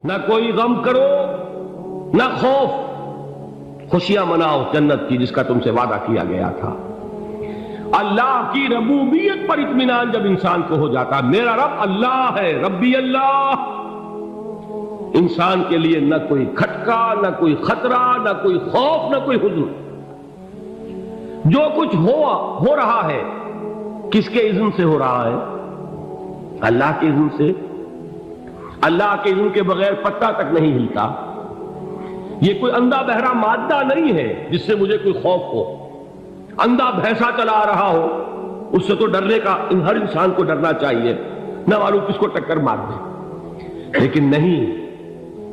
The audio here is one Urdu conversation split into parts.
نہ کوئی غم کرو نہ خوف، خوشیاں مناؤ جنت کی جس کا تم سے وعدہ کیا گیا تھا۔ اللہ کی ربوبیت پر اطمینان جب انسان کو ہو جاتا، میرا رب اللہ ہے، ربی اللہ، انسان کے لیے نہ کوئی کھٹکا، نہ کوئی خطرہ، نہ کوئی خوف، نہ کوئی حزن۔ جو کچھ ہو رہا ہے کس کے اذن سے ہو رہا ہے؟ اللہ کے اذن سے۔ اللہ کے اذن کے بغیر پتہ تک نہیں ہلتا۔ یہ کوئی اندھا بہرا مادہ نہیں ہے جس سے مجھے کوئی خوف ہو۔ اندھا بھینسا چلا رہا ہو اس سے تو ڈرنے کا ہر انسان کو ڈرنا چاہیے، نہ معلوم کس کو ٹکر مار دے۔ لیکن نہیں،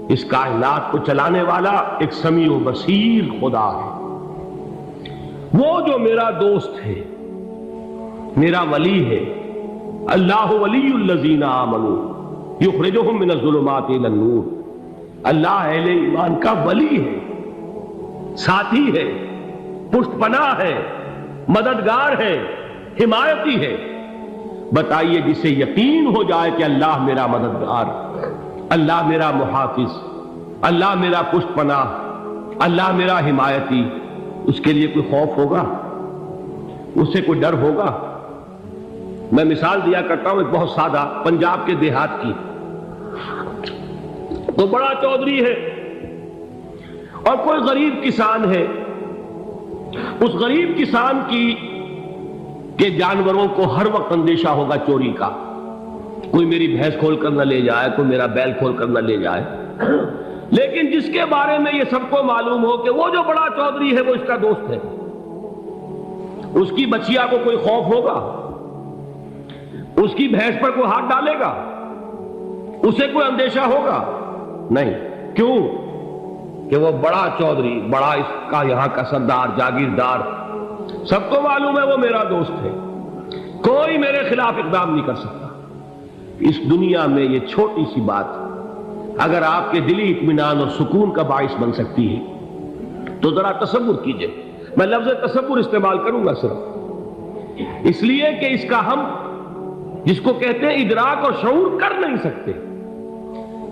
اس کائنات کو چلانے والا ایک سمیع و بصیر خدا ہے، وہ جو میرا دوست ہے، میرا ولی ہے۔ اللہ ولی الذین آمنوا یخرجہم من الظلمات الی النور۔ اللہ اہل ایمان کا ولی ہے، ساتھی ہے، پشت پناہ ہے، مددگار ہے، حمایتی ہے۔ بتائیے جسے یقین ہو جائے کہ اللہ میرا مددگار، اللہ میرا محافظ، اللہ میرا پشت پناہ، اللہ میرا حمایتی، اس کے لیے کوئی خوف ہوگا؟ اس سے کوئی ڈر ہوگا؟ میں مثال دیا کرتا ہوں ایک بہت سادہ، پنجاب کے دیہات کی۔ تو بڑا چودھری ہے اور کوئی غریب کسان ہے۔ اس غریب کسان کے جانوروں کو ہر وقت اندیشہ ہوگا چوری کا، کوئی میری بھینس کھول کر نہ لے جائے، کوئی میرا بیل کھول کر نہ لے جائے۔ لیکن جس کے بارے میں یہ سب کو معلوم ہو کہ وہ جو بڑا چودھری ہے وہ اس کا دوست ہے، اس کی بچیا کو کوئی خوف ہوگا؟ اس کی بھینس پر کوئی ہاتھ ڈالے گا؟ اسے کوئی اندیشہ ہوگا؟ نہیں۔ کیوں؟ کہ وہ بڑا چودھری، بڑا اس کا یہاں کا سردار، جاگیردار، سب کو معلوم ہے وہ میرا دوست ہے، کوئی میرے خلاف اقدام نہیں کر سکتا۔ اس دنیا میں یہ چھوٹی سی بات اگر آپ کے دلی اطمینان اور سکون کا باعث بن سکتی ہے تو ذرا تصور کیجئے۔ میں لفظ تصور استعمال کروں گا صرف اس لیے کہ اس کا ہم جس کو کہتے ہیں ادراک اور شعور کر نہیں سکتے،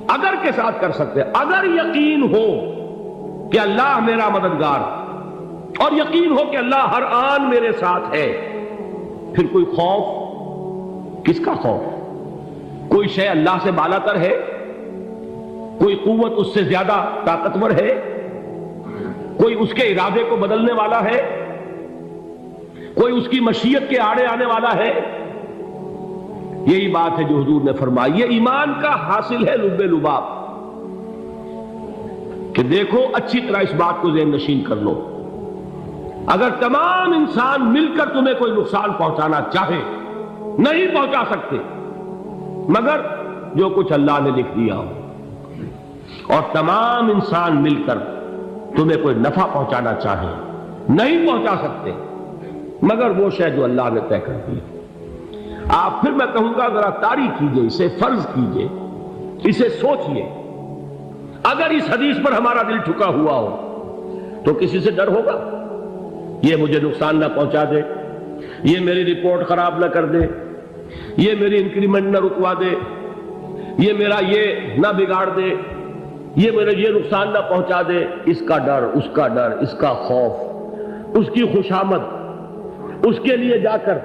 اگر کے ساتھ کر سکتے۔ اگر یقین ہو کہ اللہ میرا مددگار اور یقین ہو کہ اللہ ہر آن میرے ساتھ ہے، پھر کوئی خوف؟ کس کا خوف؟ کوئی شے اللہ سے بالا تر ہے؟ کوئی قوت اس سے زیادہ طاقتور ہے؟ کوئی اس کے ارادے کو بدلنے والا ہے؟ کوئی اس کی مشیت کے آڑے آنے والا ہے؟ یہی بات ہے جو حضور نے فرمائی، یہ ایمان کا حاصل ہے لب لباب، کہ دیکھو اچھی طرح اس بات کو ذہن نشین کر لو۔ اگر تمام انسان مل کر تمہیں کوئی نقصان پہنچانا چاہے، نہیں پہنچا سکتے مگر جو کچھ اللہ نے لکھ دیا ہو، اور تمام انسان مل کر تمہیں کوئی نفع پہنچانا چاہے، نہیں پہنچا سکتے مگر وہ شے جو اللہ نے طے کر دی۔ آپ پھر میں کہوں گا ذرا طاری کیجئے، اسے فرض کیجئے، اسے سوچئے۔ اگر اس حدیث پر ہمارا دل ٹھکا ہوا ہو تو کسی سے ڈر ہوگا؟ یہ مجھے نقصان نہ پہنچا دے، یہ میری رپورٹ خراب نہ کر دے، یہ میری انکریمنٹ نہ رکوا دے، یہ میرا یہ نہ بگاڑ دے، یہ میرے یہ نقصان نہ پہنچا دے۔ اس کا ڈر، اس کا ڈر، اس کا خوف، اس کی خوشامد، اس کے لیے جا کر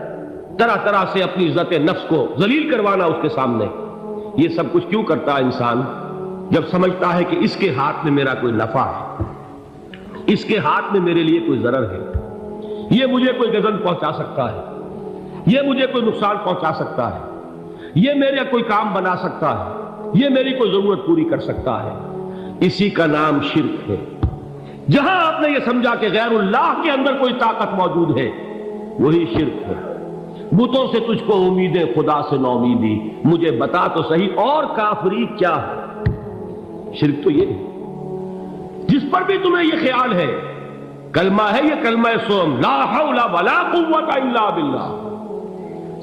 طرح طرح سے اپنی عزت نفس کو ذلیل کروانا اس کے سامنے، یہ سب کچھ کیوں کرتا ہے انسان؟ جب سمجھتا ہے کہ اس کے ہاتھ میں میرا کوئی نفع ہے، اس کے ہاتھ میں میرے لیے کوئی ضرر ہے، یہ مجھے کوئی غضب پہنچا سکتا ہے، یہ مجھے کوئی نقصان پہنچا سکتا ہے، یہ میرے کوئی کام بنا سکتا ہے، یہ میری کوئی ضرورت پوری کر سکتا ہے، اسی کا نام شرک ہے۔ جہاں آپ نے یہ سمجھا کہ غیر اللہ کے اندر کوئی طاقت موجود ہے، وہی شرک ہے۔ بتوں سے تجھ کو امیدیں، خدا سے نو امیدی، مجھے بتا تو صحیح اور کافری کیا ہے؟ شرک تو یہ ہے۔ جس پر بھی تمہیں یہ خیال ہے، کلمہ ہے یہ کلمہ سوم، لا حول ولا قوت الا باللہ،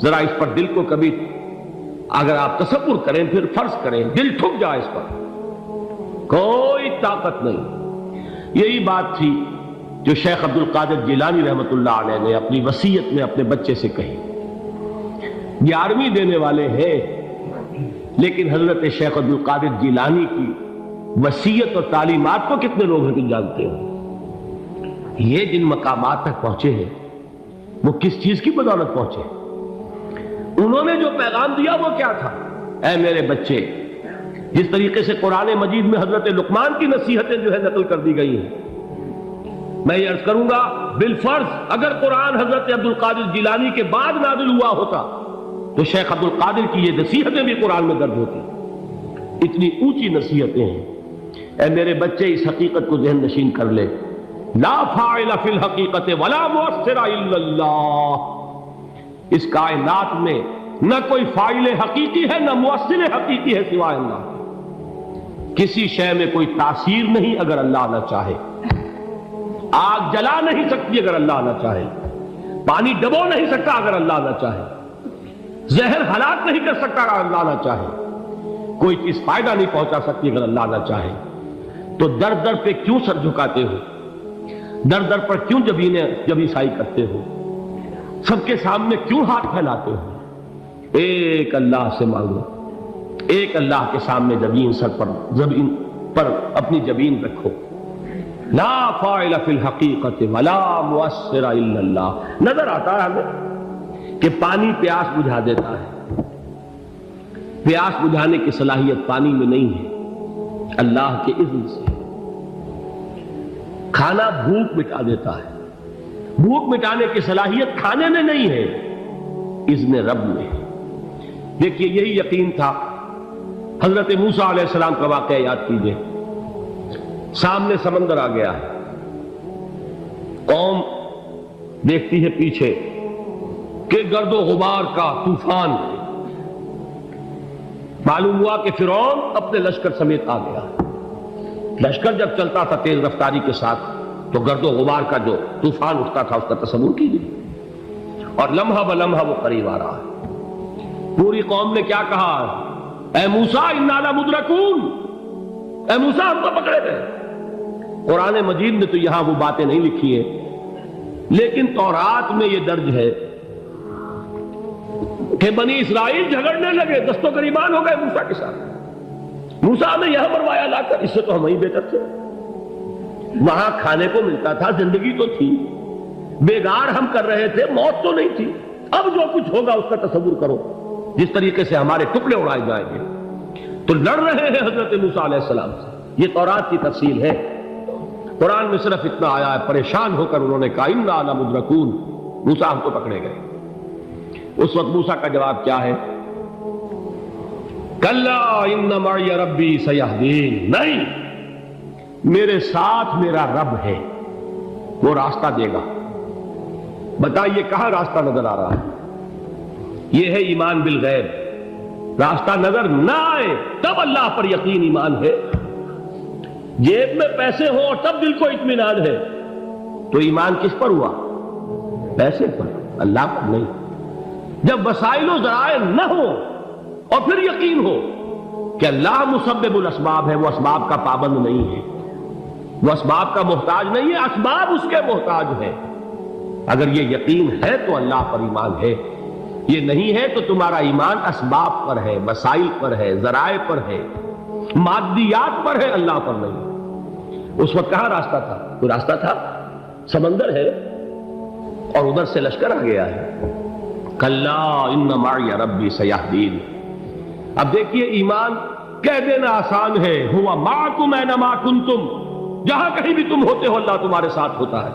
ذرا اس پر دل کو کبھی اگر آپ تصور کریں، پھر فرض کریں، دل ٹھک جائے اس پر، کوئی طاقت نہیں۔ یہی بات تھی جو شیخ عبد القادر جیلانی رحمۃ اللہ علیہ نے اپنی وصیت میں اپنے بچے سے کہی۔ 11ویں دینے والے ہیں، لیکن حضرت شیخ عبد القادر جیلانی کی وصیت اور تعلیمات کو کتنے لوگ ہیں کہ جانتے ہو؟ یہ جن مقامات تک پہنچے ہیں وہ کس چیز کی بدولت پہنچے؟ انہوں نے جو پیغام دیا وہ کیا تھا؟ اے میرے بچے، جس طریقے سے قرآن مجید میں حضرت لقمان کی نصیحتیں جو ہے نقل کر دی گئی ہیں، میں یہ عرض کروں گا بالفرض اگر قرآن حضرت عبد القادر جیلانی کے بعد نازل ہوا ہوتا تو شیخ عبد القادر کی یہ نصیحتیں بھی قرآن میں درج ہوتی۔ اتنی اونچی نصیحتیں ہیں۔ اے میرے بچے، اس حقیقت کو ذہن نشین کر لے، لا فاعل فی الحقیقت ولا مؤثر الا اللہ۔ اس کائنات میں نہ کوئی فاعل حقیقی ہے نہ مؤثر حقیقی ہے سوائے اللہ۔ کسی شے میں کوئی تاثیر نہیں اگر اللہ نہ چاہے۔ آگ جلا نہیں سکتی اگر اللہ نہ چاہے، پانی ڈبو نہیں سکتا اگر اللہ نہ چاہے، زہر ہلاک نہیں کر سکتا اگر اللہ نہ چاہے، کوئی چیز فائدہ نہیں پہنچا سکتی اگر اللہ نہ چاہے۔ تو در در پہ کیوں سر جھکاتے ہو؟ در در پر کیوں جبیں سائی کرتے ہو؟ سب کے سامنے کیوں ہاتھ پھیلاتے ہو؟ ایک اللہ سے مانگو، ایک اللہ کے سامنے زمین پر اپنی جبین رکھو۔ لا فاعل فی الحقیقت ولا مؤثر الا اللہ۔ نظر آتا ہے ہمیں کہ پانی پیاس بجھا دیتا ہے، پیاس بجھانے کی صلاحیت پانی میں نہیں ہے، اللہ کے اذن سے۔ کھانا بھوک مٹا دیتا ہے، بھوک مٹانے کی صلاحیت کھانے میں نہیں ہے، اذن رب میں۔ دیکھیے یہی یقین تھا حضرت موسیٰ علیہ السلام کا واقعہ یاد کیجئے۔ سامنے سمندر آ گیا ہے، قوم دیکھتی ہے پیچھے کہ گرد و غبار کا طوفان ہے۔ معلوم ہوا کہ فرعون اپنے لشکر سمیت آ گیا۔ لشکر جب چلتا تھا تیز رفتاری کے ساتھ تو گرد و غبار کا جو طوفان اٹھتا تھا اس کا تصور کیجیے، اور لمحہ بلمحہ وہ قریب آ رہا ہے۔ پوری قوم نے کیا کہا؟ اے موسیٰ انا لمدرکون، اے موسیٰ ہم تو پکڑے گئے۔ قرآن مجید میں تو یہاں وہ باتیں نہیں لکھی ہیں، لیکن تورات میں یہ درج ہے کہ بنی اسرائیل جھگڑنے لگے، دست و گریبان ہو گئے موسیٰ کے ساتھ۔ موسیٰ ہمیں یہاں مروایا لا کر، اس سے تو ہم ہی بہتر تھے، وہاں کھانے کو ملتا تھا، زندگی تو تھی، بیگار ہم کر رہے تھے، موت تو نہیں تھی۔ اب جو کچھ ہوگا اس کا تصور کرو، جس طریقے سے ہمارے ٹکڑے اڑائے جائیں گے۔ تو لڑ رہے ہیں حضرت موسیٰ علیہ السلام سے۔ یہ تورات کی تفصیل ہے۔ قرآن میں صرف اتنا آیا ہے، پریشان ہو کر انہوں نے کہا انا لمدرکون، موسیٰ ہم تو پکڑے گئے۔ اس وقت موسیٰ کا جواب کیا ہے؟ کلا ان معی ربی سیہدین، نہیں، میرے ساتھ میرا رب ہے، وہ راستہ دے گا۔ بتائیے کہاں راستہ نظر آ رہا ہے؟ یہ ہے ایمان بالغیب۔ راستہ نظر نہ آئے تب اللہ پر یقین ایمان ہے۔ جیب میں پیسے ہوں اور تب دل کو اطمینان ہے تو ایمان کس پر ہوا؟ پیسے پر، اللہ پر نہیں۔ جب وسائل و ذرائع نہ ہو اور پھر یقین ہو کہ اللہ مسبب الاسباب ہے، وہ اسباب کا پابند نہیں ہے، وہ اسباب کا محتاج نہیں ہے، اسباب اس کے محتاج ہے۔ اگر یہ یقین ہے تو اللہ پر ایمان ہے، یہ نہیں ہے تو تمہارا ایمان اسباب پر ہے، وسائل پر ہے، ذرائع پر ہے، مادیات پر ہے، اللہ پر نہیں۔ اس وقت کہاں راستہ تھا؟ کوئی راستہ تھا؟ سمندر ہے اور ادھر سے لشکر آ گیا ہے۔ کلا ان معی ربی سیہدین۔ اب دیکھیے ایمان کہہ دینا آسان ہے، ہوا معکم اینما کنتم، جہاں کہیں بھی تم ہوتے ہو اللہ تمہارے ساتھ ہوتا ہے،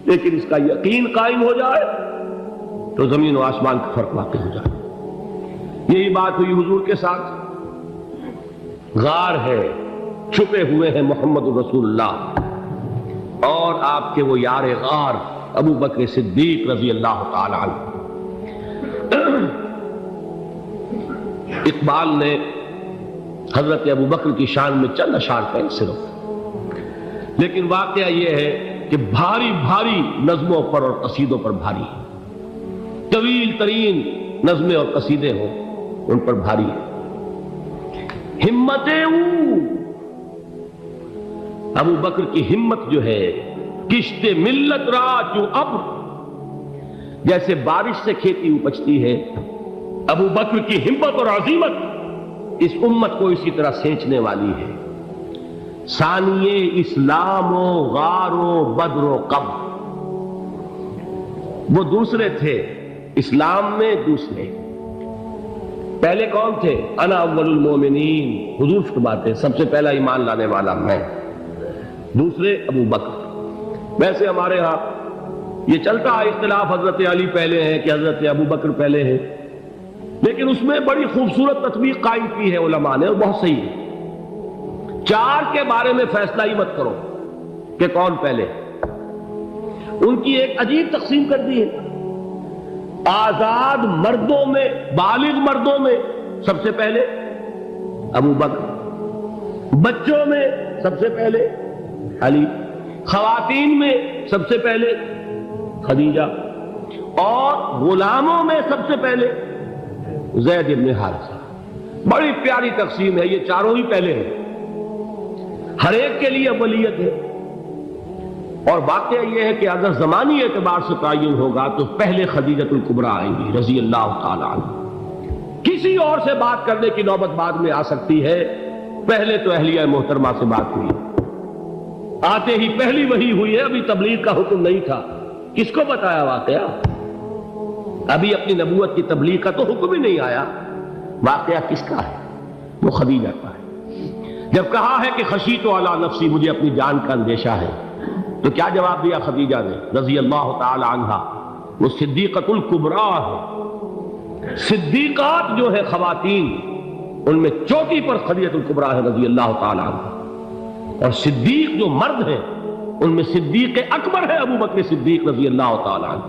لیکن اس کا یقین قائم ہو جائے تو زمین و آسمان کا فرق واقع ہو جائے۔ یہی بات ہوئی حضور کے ساتھ۔ غار ہے، چھپے ہوئے ہیں محمد رسول اللہ اور آپ کے وہ یار غار ابو بکر صدیق رضی اللہ تعالی عنہ۔ اقبال نے حضرت ابو بکر کی شان میں چند اشعار کہیں صرف، لیکن واقعہ یہ ہے کہ بھاری بھاری نظموں پر اور قصیدوں پر بھاری ہے، طویل ترین نظمیں اور قصیدے ہوں ان پر بھاری ہے۔ ہمتیں ابو بکر کی ہمت جو ہے، کشت ملت را جو ابر، جیسے بارش سے کھیتی اپجتی ہے، ابو بکر کی ہمت اور عزیمت اس امت کو اسی طرح سینچنے والی ہے۔ ثانیے اسلام و غار و بدر و قبر، وہ دوسرے تھے اسلام میں، دوسرے پہلے کون تھے؟ انا اول المومنین، حضور فرماتے ہیں سب سے پہلا ایمان لانے والا میں، دوسرے ابو بکر۔ ویسے ہمارے ہاں یہ چلتا ہے اختلاف، حضرت علی پہلے ہیں کہ حضرت ابو بکر پہلے ہیں، لیکن اس میں بڑی خوبصورت تطبیق قائم کی ہے علماء نے، اور بہت صحیح ہے۔ چار کے بارے میں فیصلہ ہی مت کرو کہ کون پہلے، ان کی ایک عجیب تقسیم کر دی ہے۔ آزاد مردوں میں، بالغ مردوں میں سب سے پہلے ابو بکر، بچوں میں سب سے پہلے علی، خواتین میں سب سے پہلے خدیجہ، اور غلاموں میں سب سے پہلے زید بن حارثہ۔ بڑی پیاری تقسیم ہے، یہ چاروں ہی پہلے ہیں، ہر ایک کے لیے اولیت ہے۔ اور واقعہ یہ ہے کہ اگر زمانی اعتبار سے تعین ہوگا تو پہلے خدیجۃ الکبریٰ آئیں گی رضی اللہ تعالی عنہ، کسی اور سے بات کرنے کی نوبت بعد میں آ سکتی ہے، پہلے تو اہلیہ محترمہ سے بات ہوئی، آتے ہی پہلی وحی ہوئی ہے، ابھی تبلیغ کا حکم نہیں تھا، کس کو بتایا واقعہ؟ ابھی اپنی نبوت کی تبلیغ کا تو حکم ہی نہیں آیا، واقعہ کس کا ہے؟ وہ خدیجہ کا ہے۔ جب کہا ہے کہ خشیت علی نفسی، مجھے اپنی جان کا اندیشہ ہے، تو کیا جواب دیا خدیجہ نے رضی اللہ تعالی عنہا؟ وہ صدیقۃ الکبریٰ ہے، صدیقات جو ہے خواتین ان میں چوٹی پر خدیجۃ الکبریٰ ہے رضی اللہ تعالی عنہا، اور صدیق جو مرد ہیں ان میں صدیق اکبر ہے ابو بکر صدیق رضی اللہ تعالی عنہ،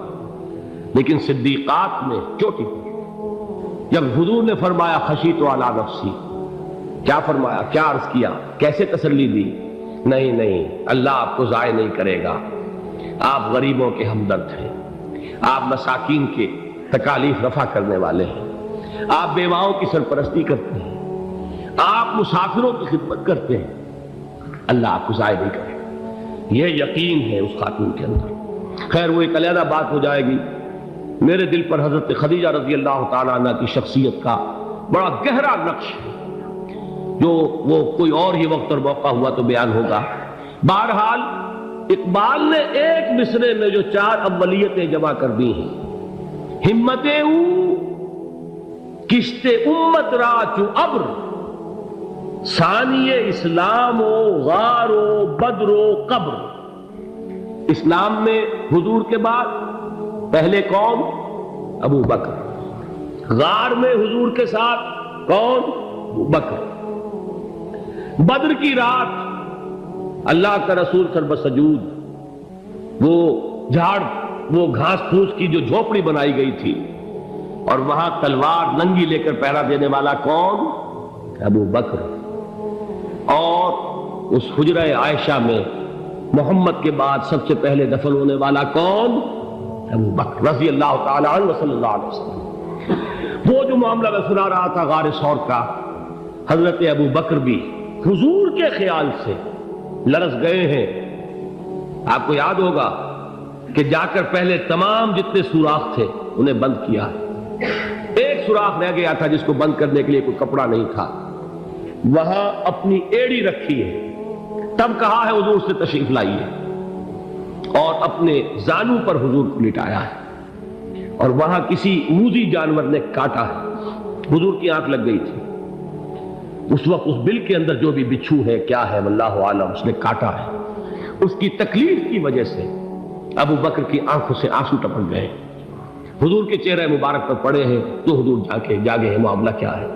لیکن صدیقات میں چوٹی پر۔ جب حضور نے فرمایا خشیت علی نفسی، کیا فرمایا، کیا عرض کیا، کیسے تسلی دی؟ نہیں نہیں، اللہ آپ کو ضائع نہیں کرے گا، آپ غریبوں کے ہمدرد ہیں، آپ مساکین کے تکالیف رفع کرنے والے ہیں، آپ بیواؤں کی سرپرستی کرتے ہیں، آپ مسافروں کی خدمت کرتے ہیں، اللہ آپ کو ضائع نہیں کرے گا۔ یہ یقین ہے اس خاتون کے اندر۔ خیر وہ ایک علیحدہ بات ہو جائے گی۔ میرے دل پر حضرت خدیجہ رضی اللہ تعالیٰ عنہ کی شخصیت کا بڑا گہرا نقش ہے، جو وہ کوئی اور ہی وقت اور موقع ہوا تو بیان ہوگا۔ بہرحال اقبال نے ایک مصرے میں جو چار اولیتیں جمع کر دی ہیں، ہمت او کشت امت را چو ابر، ثانی اسلام و غار و بدر و قبر۔ اسلام میں حضور کے بعد پہلے کون؟ ابو بکر۔ غار میں حضور کے ساتھ کون؟ ابو بکر۔ بدر کی رات اللہ کا رسول سربسجود، وہ جھاڑ، وہ گھاس پھوس کی جو جھوپڑی بنائی گئی تھی، اور وہاں تلوار ننگی لے کر پہرا دینے والا کون؟ ابو بکر۔ اور اس حجرہ عائشہ میں محمد کے بعد سب سے پہلے دفن ہونے والا کون؟ ابو بکر رضی اللہ تعالی عنہ صلی اللہ علیہ وسلم۔ وہ جو معاملہ میں سنا رہا تھا غار ثور کا، حضرت ابو بکر بھی حضور کے خیال سے لرز گئے ہیں۔ آپ کو یاد ہوگا کہ جا کر پہلے تمام جتنے سوراخ تھے انہیں بند کیا، ایک سوراخ رہ گیا تھا جس کو بند کرنے کے لیے کوئی کپڑا نہیں تھا، وہاں اپنی ایڑی رکھی ہے، تب کہا ہے حضور سے تشریف لائیے، اور اپنے زانو پر حضور کو لٹایا ہے، اور وہاں کسی موذی جانور نے کاٹا ہے، حضور کی آنکھ لگ گئی تھی، اس وقت اس بل کے اندر جو بھی بچھو ہے کیا ہے واللہ عالم، اس نے کاٹا ہے، اس کی تکلیف کی وجہ سے ابو بکر کی آنکھوں سے آنسو ٹپک گئے، حضور کے چہرے مبارک پر پڑے ہیں، تو حضور جاگے ہیں، معاملہ کیا ہے؟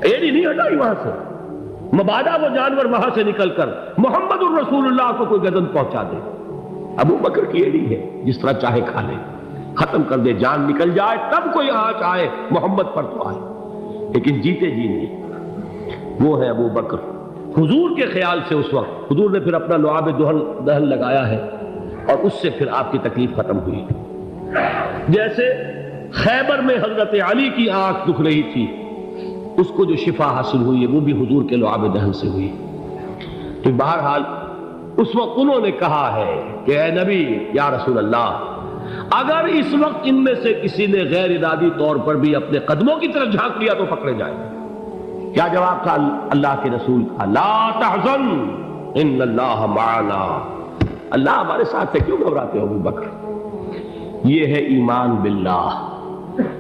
ایڑی نہیں ہٹائی وہاں سے، مبادا وہ جانور وہاں سے نکل کر محمد الرسول اللہ کو کوئی گزن پہنچا دے، ابو بکر کی ایڑی ہے، جس طرح چاہے کھا لے، ختم کر دے، جان نکل جائے تب کوئی آنچ آئے، محمد پر تو آئے، لیکن جیتے جی نہیں۔ وہ ہے ابو بکر حضور کے خیال سے۔ اس وقت حضور نے پھر اپنا لعاب دہن لگایا ہے، اور اس سے پھر آپ کی تکلیف ختم ہوئی۔ جیسے خیبر میں حضرت علی کی آنکھ دکھ رہی تھی، اس کو جو شفا حاصل ہوئی ہے وہ بھی حضور کے لعاب دہن سے ہوئی۔ تو بہرحال اس وقت انہوں نے کہا ہے کہ اے نبی یا رسول اللہ، اگر اس وقت ان میں سے کسی نے غیر ارادی طور پر بھی اپنے قدموں کی طرف جھانک لیا تو پکڑے جائیں، کیا جواب تھا اللہ کے رسول کا؟ لا تحزن ان اللہ معنا، اللہ ہمارے ساتھ ہے، کیوں گھبراتے ہو ابو بکر؟ یہ ہے ایمان باللہ،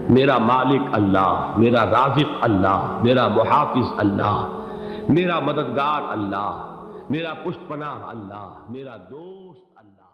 میرا مالک اللہ، میرا رازق اللہ، میرا محافظ اللہ، میرا مددگار اللہ، میرا پشت پناہ اللہ، میرا دوست اللہ۔